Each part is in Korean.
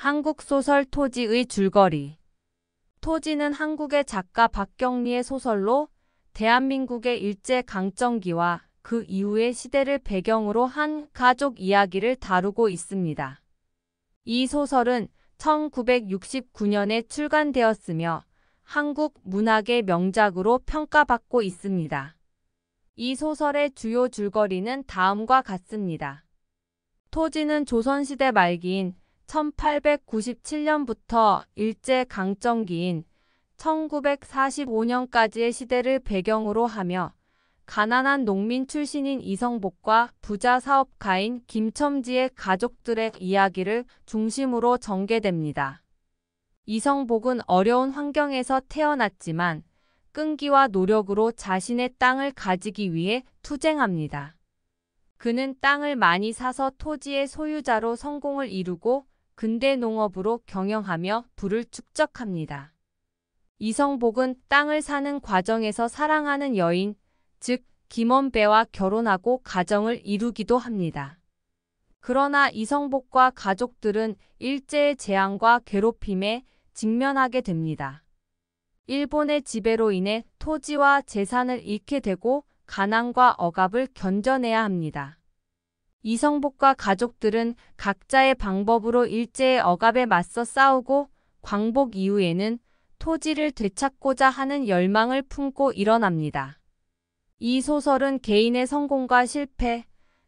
한국 소설 토지의 줄거리. 토지는 한국의 작가 박경리의 소설로 대한민국의 일제강점기와 그 이후의 시대를 배경으로 한 가족 이야기를 다루고 있습니다. 이 소설은 1969년에 출간되었으며 한국 문학의 명작으로 평가받고 있습니다. 이 소설의 주요 줄거리는 다음과 같습니다. 토지는 조선시대 말기인 1897년부터 일제강점기인 1945년까지의 시대를 배경으로 하며 가난한 농민 출신인 이성복과 부자 사업가인 김첨지의 가족들의 이야기를 중심으로 전개됩니다. 이성복은 어려운 환경에서 태어났지만 끈기와 노력으로 자신의 땅을 가지기 위해 투쟁합니다. 그는 땅을 많이 사서 토지의 소유자로 성공을 이루고 근대 농업으로 경영하며 부를 축적합니다. 이성복은 땅을 사는 과정에서 사랑하는 여인, 즉 김원배와 결혼하고 가정을 이루기도 합니다. 그러나 이성복과 가족들은 일제의 재앙과 괴롭힘에 직면하게 됩니다. 일본의 지배로 인해 토지와 재산을 잃게 되고 가난과 억압을 견뎌내야 합니다. 이성복과 가족들은 각자의 방법으로 일제의 억압에 맞서 싸우고 광복 이후에는 토지를 되찾고자 하는 열망을 품고 일어납니다. 이 소설은 개인의 성공과 실패,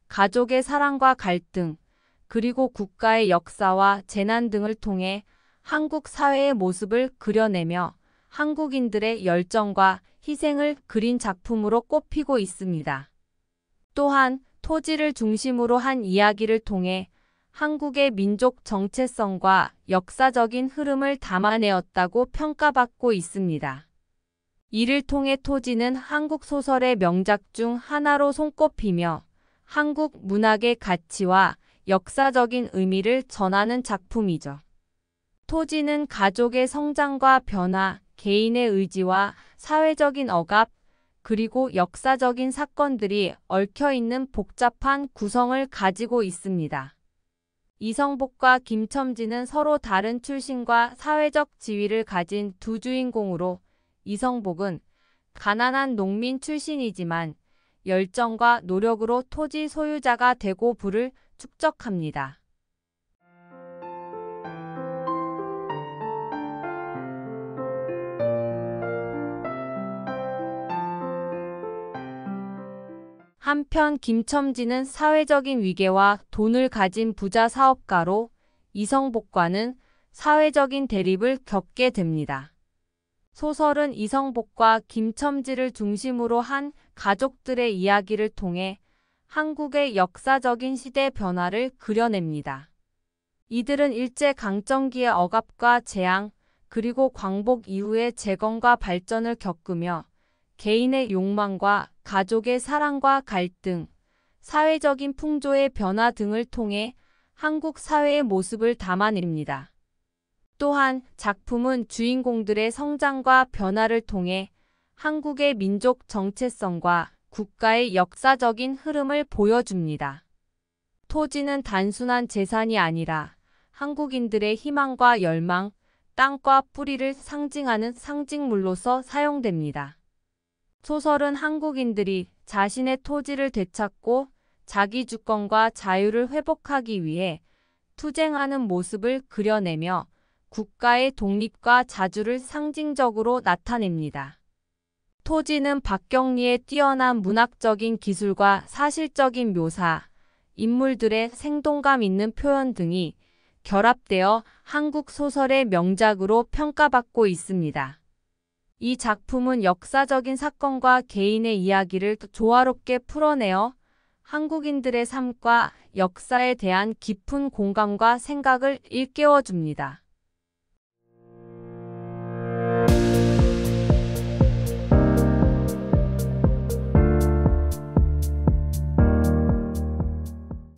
가족의 사랑과 갈등, 그리고 국가의 역사와 재난 등을 통해 한국 사회의 모습을 그려내며 한국인들의 열정과 희생을 그린 작품으로 꼽히고 있습니다. 또한 토지를 중심으로 한 이야기를 통해 한국의 민족 정체성과 역사적인 흐름을 담아내었다고 평가받고 있습니다. 이를 통해 토지는 한국 소설의 명작 중 하나로 손꼽히며 한국 문학의 가치와 역사적인 의미를 전하는 작품이죠. 토지는 가족의 성장과 변화, 개인의 의지와 사회적인 억압, 그리고 역사적인 사건들이 얽혀있는 복잡한 구성을 가지고 있습니다. 이성복과 김첨지는 서로 다른 출신과 사회적 지위를 가진 두 주인공으로 이성복은 가난한 농민 출신이지만 열정과 노력으로 토지 소유자가 되고 부를 축적합니다. 한편 김첨지는 사회적인 위계와 돈을 가진 부자 사업가로 이성복과는 사회적인 대립을 겪게 됩니다. 소설은 이성복과 김첨지를 중심으로 한 가족들의 이야기를 통해 한국의 역사적인 시대 변화를 그려냅니다. 이들은 일제강점기의 억압과 재앙, 그리고 광복 이후의 재건과 발전을 겪으며 개인의 욕망과 가족의 사랑과 갈등, 사회적인 풍조의 변화 등을 통해 한국 사회의 모습을 담아냅니다. 또한 작품은 주인공들의 성장과 변화를 통해 한국의 민족 정체성과 국가의 역사적인 흐름을 보여줍니다. 토지는 단순한 재산이 아니라 한국인들의 희망과 열망, 땅과 뿌리를 상징하는 상징물로서 사용됩니다. 소설은 한국인들이 자신의 토지를 되찾고 자기 주권과 자유를 회복하기 위해 투쟁하는 모습을 그려내며 국가의 독립과 자주를 상징적으로 나타냅니다. 토지는 박경리의 뛰어난 문학적인 기술과 사실적인 묘사, 인물들의 생동감 있는 표현 등이 결합되어 한국 소설의 명작으로 평가받고 있습니다. 이 작품은 역사적인 사건과 개인의 이야기를 조화롭게 풀어내어 한국인들의 삶과 역사에 대한 깊은 공감과 생각을 일깨워줍니다.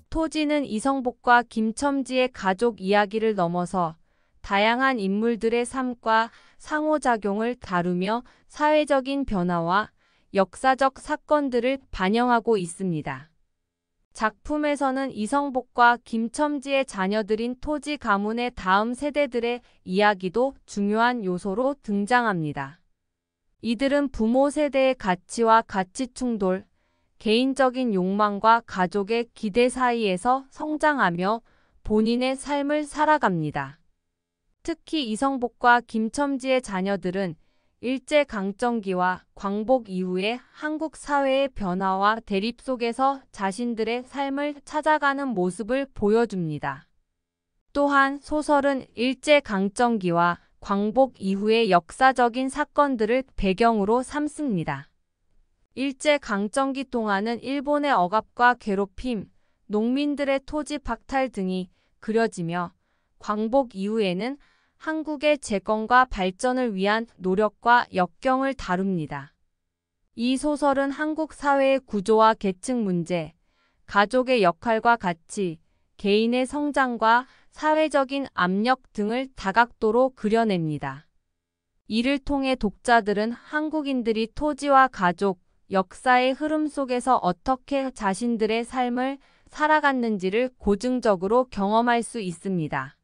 토지는 이성복과 김첨지의 가족 이야기를 넘어서 다양한 인물들의 삶과 상호작용을 다루며 사회적인 변화와 역사적 사건들을 반영하고 있습니다. 작품에서는 이성복과 김첨지의 자녀들인 토지 가문의 다음 세대들의 이야기도 중요한 요소로 등장합니다. 이들은 부모 세대의 가치와 가치 충돌, 개인적인 욕망과 가족의 기대 사이에서 성장하며 본인의 삶을 살아갑니다. 특히 이성복과 김첨지의 자녀들은 일제강점기와 광복 이후의 한국 사회의 변화와 대립 속에서 자신들의 삶을 찾아가는 모습을 보여줍니다. 또한 소설은 일제강점기와 광복 이후의 역사적인 사건들을 배경으로 삼습니다. 일제강점기 동안은 일본의 억압과 괴롭힘, 농민들의 토지 박탈 등이 그려지며 광복 이후에는 한국의 재건과 발전을 위한 노력과 역경을 다룹니다. 이 소설은 한국 사회의 구조와 계층 문제, 가족의 역할과 가치, 개인의 성장과 사회적인 압력 등을 다각도로 그려냅니다. 이를 통해 독자들은 한국인들이 토지와 가족, 역사의 흐름 속에서 어떻게 자신들의 삶을 살아갔는지를 고증적으로 경험할 수 있습니다.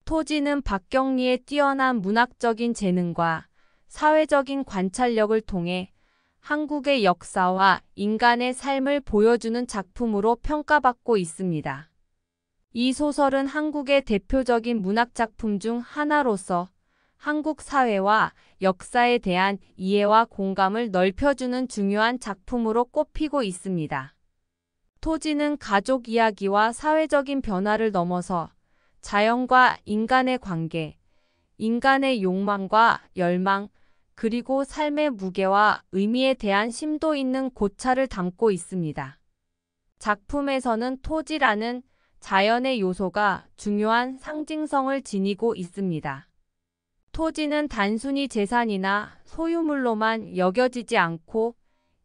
토지는 박경리의 뛰어난 문학적인 재능과 사회적인 관찰력을 통해 한국의 역사와 인간의 삶을 보여주는 작품으로 평가받고 있습니다. 이 소설은 한국의 대표적인 문학작품 중 하나로서 한국 사회와 역사에 대한 이해와 공감을 넓혀주는 중요한 작품으로 꼽히고 있습니다. 토지는 가족 이야기와 사회적인 변화를 넘어서 자연과 인간의 관계, 인간의 욕망과 열망, 그리고 삶의 무게와 의미에 대한 심도 있는 고찰을 담고 있습니다. 작품에서는 토지라는 자연의 요소가 중요한 상징성을 지니고 있습니다. 토지는 단순히 재산이나 소유물로만 여겨지지 않고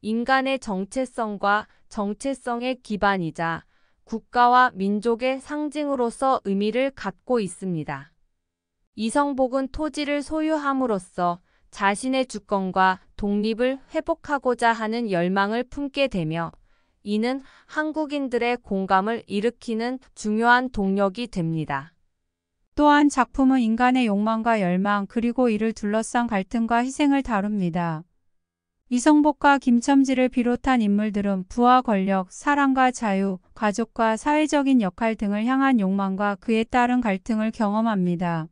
인간의 정체성과 정체성의 기반이자 국가와 민족의 상징으로서 의미를 갖고 있습니다. 이성복은 토지를 소유함으로써 자신의 주권과 독립을 회복하고자 하는 열망을 품게 되며 이는 한국인들의 공감을 일으키는 중요한 동력이 됩니다. 또한 작품은 인간의 욕망과 열망 그리고 이를 둘러싼 갈등과 희생을 다룹니다. 이성복과 김첨지를 비롯한 인물들은 부와 권력, 사랑과 자유, 가족과 사회적인 역할 등을 향한 욕망과 그에 따른 갈등을 경험합니다.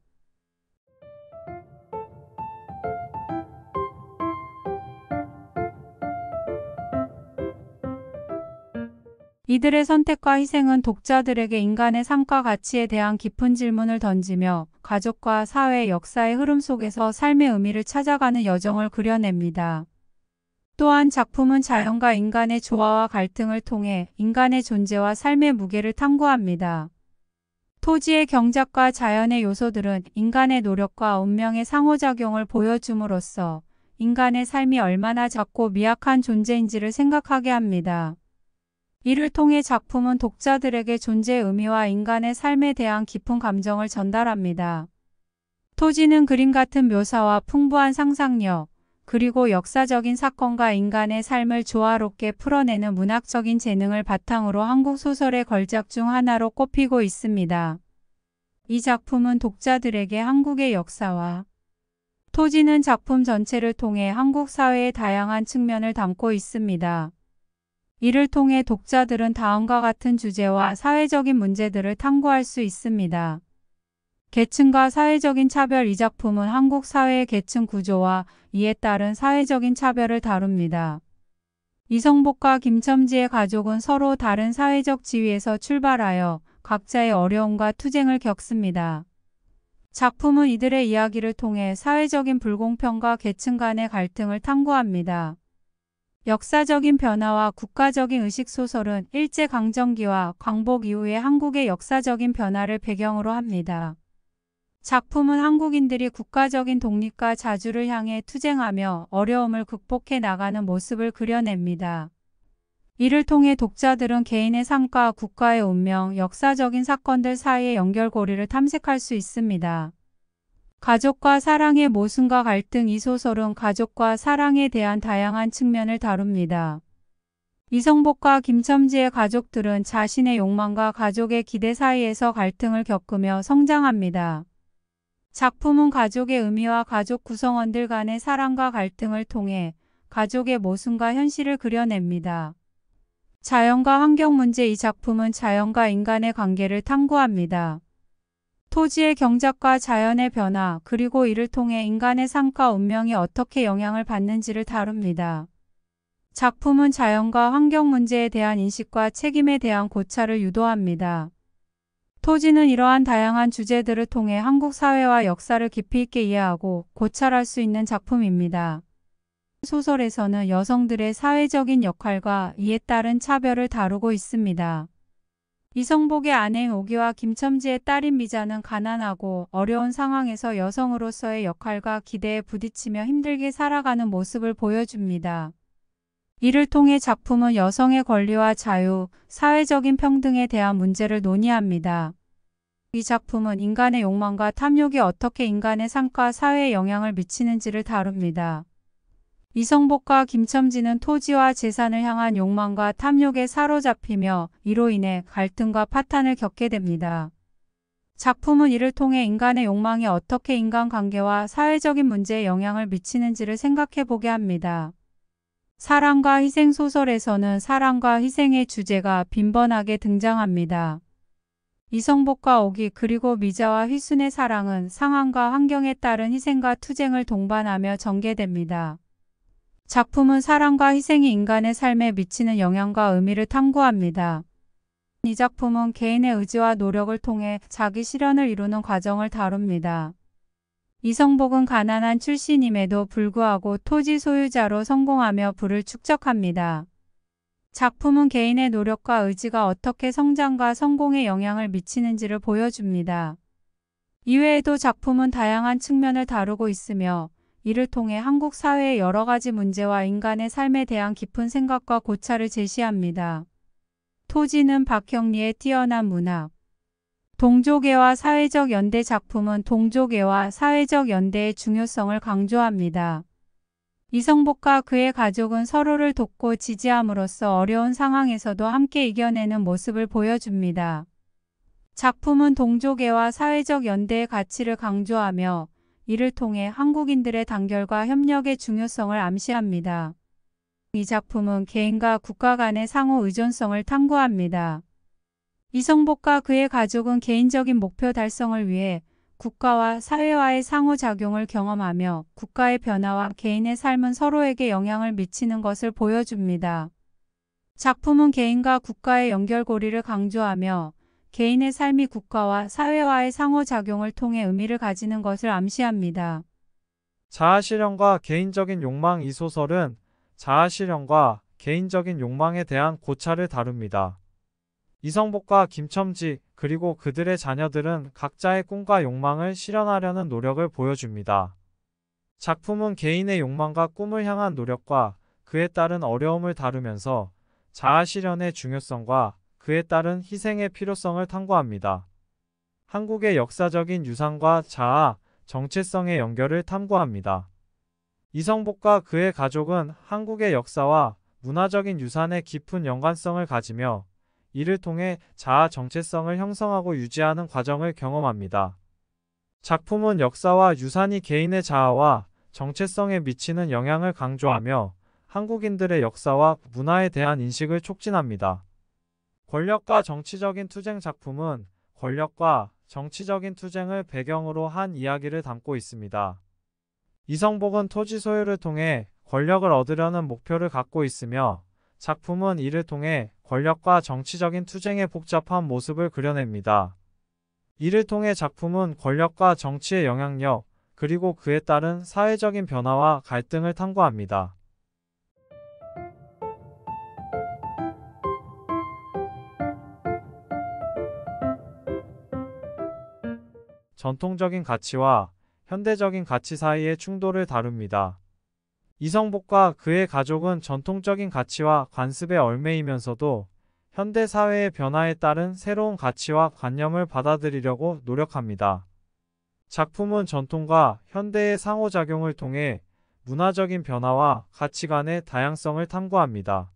이들의 선택과 희생은 독자들에게 인간의 삶과 가치에 대한 깊은 질문을 던지며 가족과 사회, 역사의 흐름 속에서 삶의 의미를 찾아가는 여정을 그려냅니다. 또한 작품은 자연과 인간의 조화와 갈등을 통해 인간의 존재와 삶의 무게를 탐구합니다. 토지의 경작과 자연의 요소들은 인간의 노력과 운명의 상호작용을 보여줌으로써 인간의 삶이 얼마나 작고 미약한 존재인지를 생각하게 합니다. 이를 통해 작품은 독자들에게 존재의 의미와 인간의 삶에 대한 깊은 감정을 전달합니다. 토지는 그림 같은 묘사와 풍부한 상상력, 그리고 역사적인 사건과 인간의 삶을 조화롭게 풀어내는 문학적인 재능을 바탕으로 한국 소설의 걸작 중 하나로 꼽히고 있습니다. 이 작품은 독자들에게 한국의 역사와 토지는 작품 전체를 통해 한국 사회의 다양한 측면을 담고 있습니다. 이를 통해 독자들은 다음과 같은 주제와 사회적인 문제들을 탐구할 수 있습니다. 계층과 사회적인 차별. 이 작품은 한국 사회의 계층 구조와 이에 따른 사회적인 차별을 다룹니다. 이성복과 김첨지의 가족은 서로 다른 사회적 지위에서 출발하여 각자의 어려움과 투쟁을 겪습니다. 작품은 이들의 이야기를 통해 사회적인 불공평과 계층 간의 갈등을 탐구합니다. 역사적인 변화와 국가적인 의식. 소설은 일제강점기와 광복 이후의 한국의 역사적인 변화를 배경으로 합니다. 작품은 한국인들이 국가적인 독립과 자주를 향해 투쟁하며 어려움을 극복해 나가는 모습을 그려냅니다. 이를 통해 독자들은 개인의 삶과 국가의 운명, 역사적인 사건들 사이의 연결고리를 탐색할 수 있습니다. 가족과 사랑의 모순과 갈등. 이 소설은 가족과 사랑에 대한 다양한 측면을 다룹니다. 이성복과 김첨지의 가족들은 자신의 욕망과 가족의 기대 사이에서 갈등을 겪으며 성장합니다. 작품은 가족의 의미와 가족 구성원들 간의 사랑과 갈등을 통해 가족의 모순과 현실을 그려냅니다. 자연과 환경 문제. 이 작품은 자연과 인간의 관계를 탐구합니다. 토지의 경작과 자연의 변화, 그리고 이를 통해 인간의 삶과 운명이 어떻게 영향을 받는지를 다룹니다. 작품은 자연과 환경 문제에 대한 인식과 책임에 대한 고찰을 유도합니다. 토지는 이러한 다양한 주제들을 통해 한국 사회와 역사를 깊이 있게 이해하고 고찰할 수 있는 작품입니다. 소설에서는 여성들의 사회적인 역할과 이에 따른 차별을 다루고 있습니다. 이성복의 아내인 오기와 김첨지의 딸인 미자는 가난하고 어려운 상황에서 여성으로서의 역할과 기대에 부딪히며 힘들게 살아가는 모습을 보여줍니다. 이를 통해 작품은 여성의 권리와 자유, 사회적인 평등에 대한 문제를 논의합니다. 이 작품은 인간의 욕망과 탐욕이 어떻게 인간의 삶과 사회에 영향을 미치는지를 다룹니다. 이성복과 김첨지는 토지와 재산을 향한 욕망과 탐욕에 사로잡히며 이로 인해 갈등과 파탄을 겪게 됩니다. 작품은 이를 통해 인간의 욕망이 어떻게 인간관계와 사회적인 문제에 영향을 미치는지를 생각해 보게 합니다. 사랑과 희생. 소설에서는 사랑과 희생의 주제가 빈번하게 등장합니다. 이성복과 오기 그리고 미자와 휘순의 사랑은 상황과 환경에 따른 희생과 투쟁을 동반하며 전개됩니다. 작품은 사랑과 희생이 인간의 삶에 미치는 영향과 의미를 탐구합니다. 이 작품은 개인의 의지와 노력을 통해 자기 실현을 이루는 과정을 다룹니다. 이성복은 가난한 출신임에도 불구하고 토지 소유자로 성공하며 부를 축적합니다. 작품은 개인의 노력과 의지가 어떻게 성장과 성공에 영향을 미치는지를 보여줍니다. 이외에도 작품은 다양한 측면을 다루고 있으며 이를 통해 한국 사회의 여러 가지 문제와 인간의 삶에 대한 깊은 생각과 고찰을 제시합니다. 토지는 박형리의 뛰어난 문학. 동족애와 사회적 연대. 작품은 동족애와 사회적 연대의 중요성을 강조합니다. 이성복과 그의 가족은 서로를 돕고 지지함으로써 어려운 상황에서도 함께 이겨내는 모습을 보여줍니다. 작품은 동족애와 사회적 연대의 가치를 강조하며 이를 통해 한국인들의 단결과 협력의 중요성을 암시합니다. 이 작품은 개인과 국가 간의 상호 의존성을 탐구합니다. 이성복과 그의 가족은 개인적인 목표 달성을 위해 국가와 사회와의 상호작용을 경험하며 국가의 변화와 개인의 삶은 서로에게 영향을 미치는 것을 보여줍니다. 작품은 개인과 국가의 연결고리를 강조하며 개인의 삶이 국가와 사회와의 상호작용을 통해 의미를 가지는 것을 암시합니다. 자아실현과 개인적인 욕망. 이 소설은 자아실현과 개인적인 욕망에 대한 고찰을 다룹니다. 이성복과 김첨지 그리고 그들의 자녀들은 각자의 꿈과 욕망을 실현하려는 노력을 보여줍니다. 작품은 개인의 욕망과 꿈을 향한 노력과 그에 따른 어려움을 다루면서 자아실현의 중요성과 그에 따른 희생의 필요성을 탐구합니다. 한국의 역사적인 유산과 자아, 정체성의 연결을 탐구합니다. 이성복과 그의 가족은 한국의 역사와 문화적인 유산에 깊은 연관성을 가지며 이를 통해 자아 정체성을 형성하고 유지하는 과정을 경험합니다. 작품은 역사와 유산이 개인의 자아와 정체성에 미치는 영향을 강조하며 한국인들의 역사와 문화에 대한 인식을 촉진합니다. 권력과 정치적인 투쟁. 작품은 권력과 정치적인 투쟁을 배경으로 한 이야기를 담고 있습니다. 이성복은 토지 소유를 통해 권력을 얻으려는 목표를 갖고 있으며 작품은 이를 통해 권력과 정치적인 투쟁의 복잡한 모습을 그려냅니다. 이를 통해 작품은 권력과 정치의 영향력, 그리고 그에 따른 사회적인 변화와 갈등을 탐구합니다. 전통적인 가치와 현대적인 가치 사이의 충돌을 다룹니다. 이성복과 그의 가족은 전통적인 가치와 관습에 얽매이면서도 현대 사회의 변화에 따른 새로운 가치와 관념을 받아들이려고 노력합니다. 작품은 전통과 현대의 상호작용을 통해 문화적인 변화와 가치관의 다양성을 탐구합니다.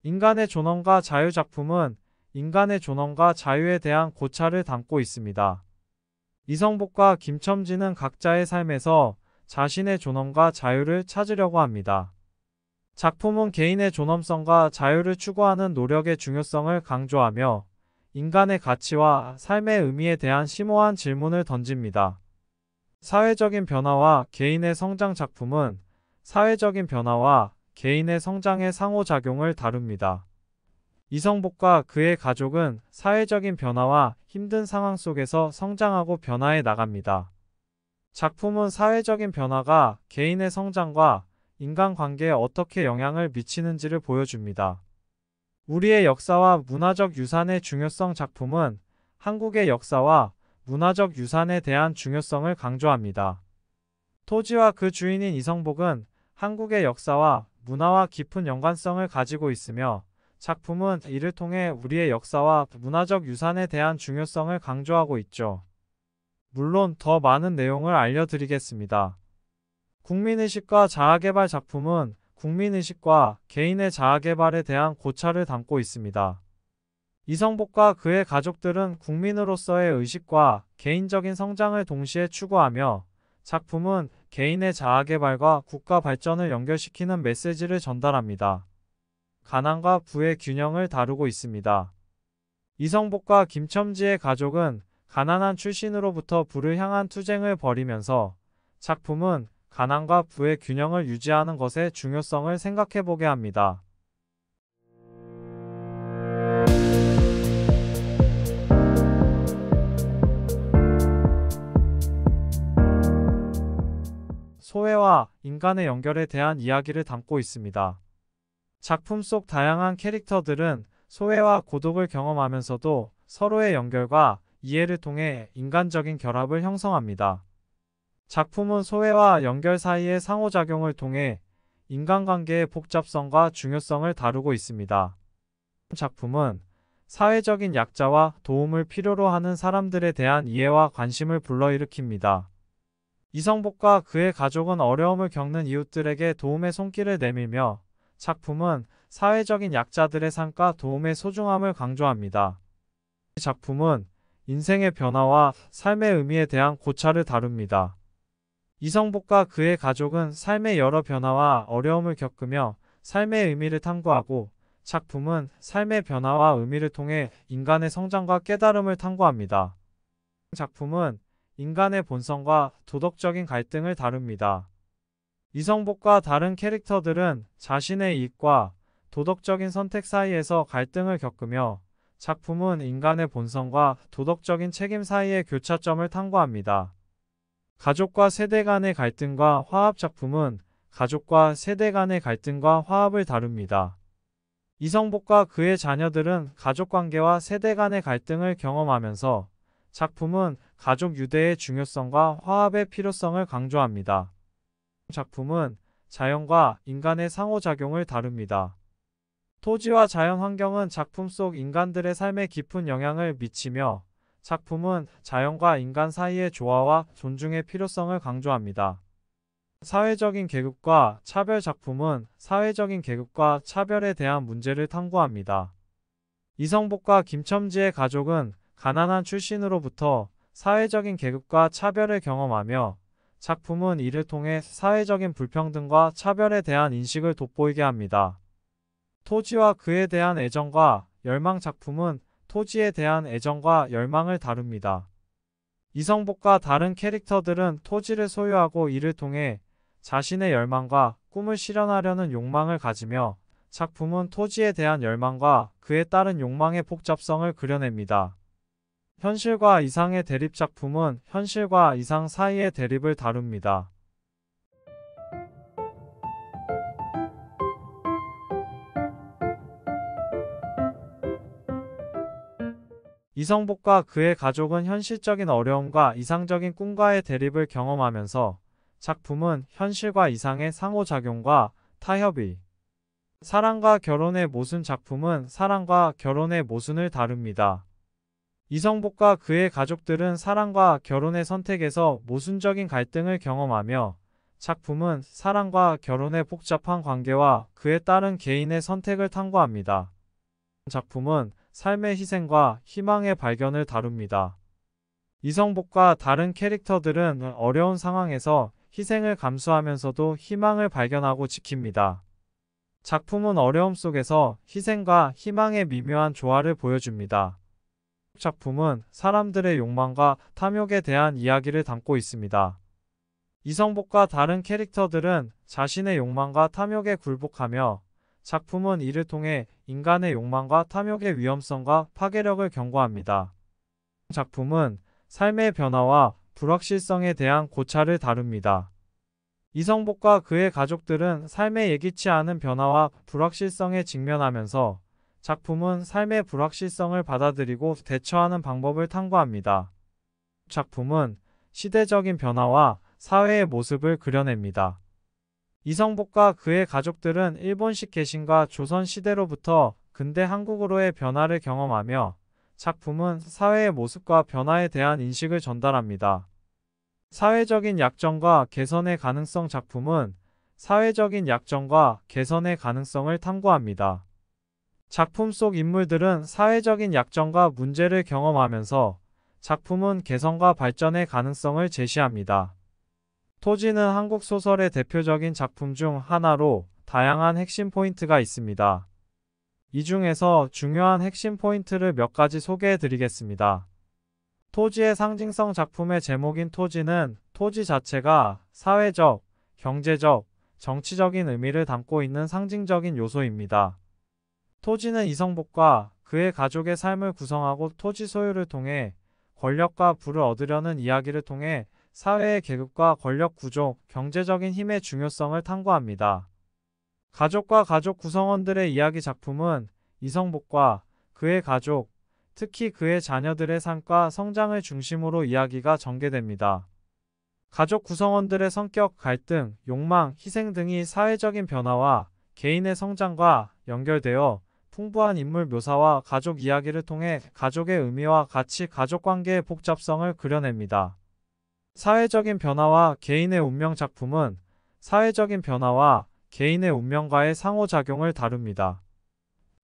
인간의 존엄과 자유 작품은 인간의 존엄과 자유에 대한 고찰을 담고 있습니다. 이성복과 김첨지는 각자의 삶에서 자신의 존엄과 자유를 찾으려고 합니다. 작품은 개인의 존엄성과 자유를 추구하는 노력의 중요성을 강조하며 인간의 가치와 삶의 의미에 대한 심오한 질문을 던집니다. 사회적인 변화와 개인의 성장 작품은 사회적인 변화와 개인의 성장의 상호작용을 다룹니다. 이성복과 그의 가족은 사회적인 변화와 힘든 상황 속에서 성장하고 변화해 나갑니다. 작품은 사회적인 변화가 개인의 성장과 인간관계에 어떻게 영향을 미치는지를 보여줍니다. 우리의 역사와 문화적 유산의 중요성 작품은 한국의 역사와 문화적 유산에 대한 중요성을 강조합니다. 토지와 그 주인인 이성복은 한국의 역사와 문화와 깊은 연관성을 가지고 있으며 작품은 이를 통해 우리의 역사와 문화적 유산에 대한 중요성을 강조하고 있죠. 물론 더 많은 내용을 알려드리겠습니다. 국민의식과 자아개발 작품은 국민의식과 개인의 자아개발에 대한 고찰을 담고 있습니다. 이성복과 그의 가족들은 국민으로서의 의식과 개인적인 성장을 동시에 추구하며 작품은 개인의 자아개발과 국가 발전을 연결시키는 메시지를 전달합니다. 가난과 부의 균형을 다루고 있습니다. 이성복과 김첨지의 가족은 가난한 출신으로부터 부를 향한 투쟁을 벌이면서 작품은 가난과 부의 균형을 유지하는 것의 중요성을 생각해보게 합니다. 소외와 인간의 연결에 대한 이야기를 담고 있습니다. 작품 속 다양한 캐릭터들은 소외와 고독을 경험하면서도 서로의 연결과 이해를 통해 인간적인 결합을 형성합니다. 작품은 소외와 연결 사이의 상호작용을 통해 인간관계의 복잡성과 중요성을 다루고 있습니다. 작품은 사회적인 약자와 도움을 필요로 하는 사람들에 대한 이해와 관심을 불러일으킵니다. 이성복과 그의 가족은 어려움을 겪는 이웃들에게 도움의 손길을 내밀며 작품은 사회적인 약자들의 삶과 도움의 소중함을 강조합니다. 이 작품은 인생의 변화와 삶의 의미에 대한 고찰을 다룹니다. 이성복과 그의 가족은 삶의 여러 변화와 어려움을 겪으며 삶의 의미를 탐구하고 작품은 삶의 변화와 의미를 통해 인간의 성장과 깨달음을 탐구합니다. 작품은 인간의 본성과 도덕적인 갈등을 다룹니다. 이성복과 다른 캐릭터들은 자신의 이익과 도덕적인 선택 사이에서 갈등을 겪으며 작품은 인간의 본성과 도덕적인 책임 사이의 교차점을 탐구합니다. 가족과 세대 간의 갈등과 화합 작품은 가족과 세대 간의 갈등과 화합을 다룹니다. 이성복과 그의 자녀들은 가족관계와 세대 간의 갈등을 경험하면서 작품은 가족 유대의 중요성과 화합의 필요성을 강조합니다. 작품은 자연과 인간의 상호작용을 다룹니다. 토지와 자연 환경은 작품 속 인간들의 삶에 깊은 영향을 미치며 작품은 자연과 인간 사이의 조화와 존중의 필요성을 강조합니다. 사회적인 계급과 차별 작품은 사회적인 계급과 차별에 대한 문제를 탐구합니다. 이성복과 김첨지의 가족은 가난한 출신으로부터 사회적인 계급과 차별을 경험하며 작품은 이를 통해 사회적인 불평등과 차별에 대한 인식을 돋보이게 합니다. 토지와 그에 대한 애정과 열망 작품은 토지에 대한 애정과 열망을 다룹니다. 이성복과 다른 캐릭터들은 토지를 소유하고 이를 통해 자신의 열망과 꿈을 실현하려는 욕망을 가지며 작품은 토지에 대한 열망과 그에 따른 욕망의 복잡성을 그려냅니다. 현실과 이상의 대립 작품은 현실과 이상 사이의 대립을 다룹니다. 이성복과 그의 가족은 현실적인 어려움과 이상적인 꿈과의 대립을 경험하면서 작품은 현실과 이상의 상호작용과 타협이 사랑과 결혼의 모순 작품은 사랑과 결혼의 모순을 다룹니다. 이성복과 그의 가족들은 사랑과 결혼의 선택에서 모순적인 갈등을 경험하며 작품은 사랑과 결혼의 복잡한 관계와 그에 따른 개인의 선택을 탐구합니다. 작품은 삶의 희생과 희망의 발견을 다룹니다. 이성복과 다른 캐릭터들은 어려운 상황에서 희생을 감수하면서도 희망을 발견하고 지킵니다. 작품은 어려움 속에서 희생과 희망의 미묘한 조화를 보여줍니다. 작품은 사람들의 욕망과 탐욕에 대한 이야기를 담고 있습니다. 이성복과 다른 캐릭터들은 자신의 욕망과 탐욕에 굴복하며 작품은 이를 통해 인간의 욕망과 탐욕의 위험성과 파괴력을 경고합니다. 작품은 삶의 변화와 불확실성에 대한 고찰을 다룹니다. 이성복과 그의 가족들은 삶의 예기치 않은 변화와 불확실성에 직면하면서 작품은 삶의 불확실성을 받아들이고 대처하는 방법을 탐구합니다. 작품은 시대적인 변화와 사회의 모습을 그려냅니다. 이성복과 그의 가족들은 일본식 개신과 조선 시대로부터 근대 한국으로의 변화를 경험하며 작품은 사회의 모습과 변화에 대한 인식을 전달합니다. 사회적인 약점과 개선의 가능성 작품은 사회적인 약점과 개선의 가능성을 탐구합니다. 작품 속 인물들은 사회적인 약점과 문제를 경험하면서 작품은 개선과 발전의 가능성을 제시합니다. 토지는 한국 소설의 대표적인 작품 중 하나로 다양한 핵심 포인트가 있습니다. 이 중에서 중요한 핵심 포인트를 몇 가지 소개해 드리겠습니다. 토지의 상징성 작품의 제목인 토지는 토지 자체가 사회적, 경제적, 정치적인 의미를 담고 있는 상징적인 요소입니다. 토지는 이성복과 그의 가족의 삶을 구성하고 토지 소유를 통해 권력과 부를 얻으려는 이야기를 통해 사회의 계급과 권력 구조, 경제적인 힘의 중요성을 탐구합니다. 가족과 가족 구성원들의 이야기 작품은 이성복과 그의 가족, 특히 그의 자녀들의 삶과 성장을 중심으로 이야기가 전개됩니다. 가족 구성원들의 성격, 갈등, 욕망, 희생 등이 사회적인 변화와 개인의 성장과 연결되어 풍부한 인물 묘사와 가족 이야기를 통해 가족의 의미와 가치, 가족관계의 복잡성을 그려냅니다. 사회적인 변화와 개인의 운명 작품은 사회적인 변화와 개인의 운명과의 상호작용을 다룹니다.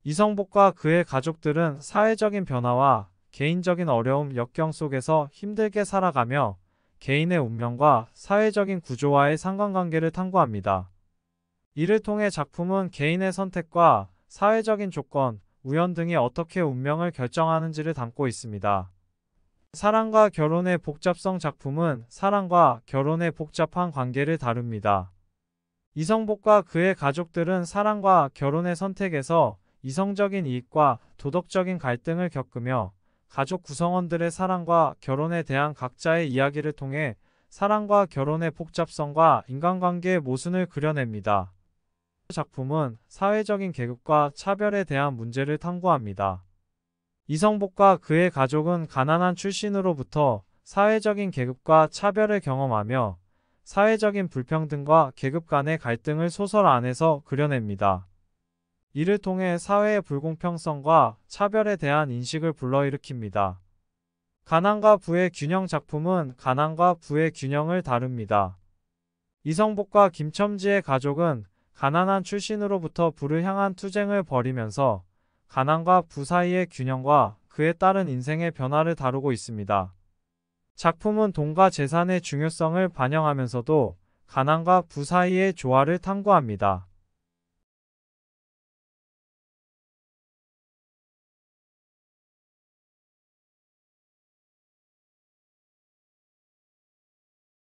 이성복과 그의 가족들은 사회적인 변화와 개인적인 어려움, 역경 속에서 힘들게 살아가며 개인의 운명과 사회적인 구조와의 상관관계를 탐구합니다. 이를 통해 작품은 개인의 선택과 사회적인 조건, 우연 등이 어떻게 운명을 결정하는지를 담고 있습니다. 사랑과 결혼의 복잡성 작품은 사랑과 결혼의 복잡한 관계를 다룹니다. 이성복과 그의 가족들은 사랑과 결혼의 선택에서 이성적인 이익과 도덕적인 갈등을 겪으며 가족 구성원들의 사랑과 결혼에 대한 각자의 이야기를 통해 사랑과 결혼의 복잡성과 인간관계의 모순을 그려냅니다. 작품은 사회적인 계급과 차별에 대한 문제를 탐구합니다. 이성복과 그의 가족은 가난한 출신으로부터 사회적인 계급과 차별을 경험하며 사회적인 불평등과 계급 간의 갈등을 소설 안에서 그려냅니다. 이를 통해 사회의 불공평성과 차별에 대한 인식을 불러일으킵니다. 가난과 부의 균형 작품은 가난과 부의 균형을 다룹니다. 이성복과 김첨지의 가족은 가난한 출신으로부터 부를 향한 투쟁을 벌이면서 가난과 부 사이의 균형과 그에 따른 인생의 변화를 다루고 있습니다. 작품은 돈과 재산의 중요성을 반영하면서도 가난과 부 사이의 조화를 탐구합니다.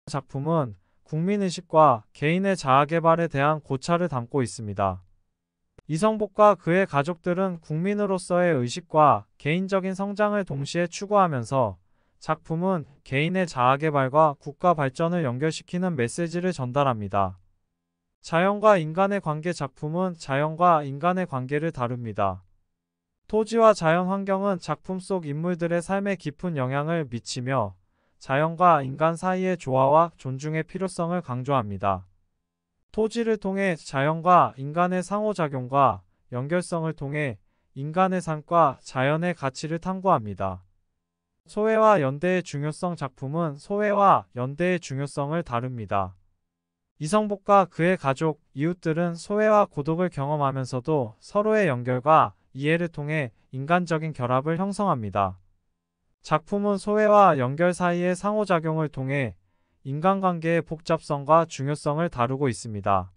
작품은 국민의식과 개인의 자아개발에 대한 고찰을 담고 있습니다. 이성복과 그의 가족들은 국민으로서의 의식과 개인적인 성장을 동시에 추구하면서 작품은 개인의 자아개발과 국가 발전을 연결시키는 메시지를 전달합니다. 자연과 인간의 관계 작품은 자연과 인간의 관계를 다룹니다. 토지와 자연 환경은 작품 속 인물들의 삶에 깊은 영향을 미치며 자연과 인간 사이의 조화와 존중의 필요성을 강조합니다. 토지를 통해 자연과 인간의 상호작용과 연결성을 통해 인간의 삶과 자연의 가치를 탐구합니다. 소외와 연대의 중요성 작품은 소외와 연대의 중요성을 다룹니다. 이성복과 그의 가족, 이웃들은 소외와 고독을 경험하면서도 서로의 연결과 이해를 통해 인간적인 결합을 형성합니다. 작품은 소외와 연결 사이의 상호작용을 통해 인간관계의 복잡성과 중요성을 다루고 있습니다.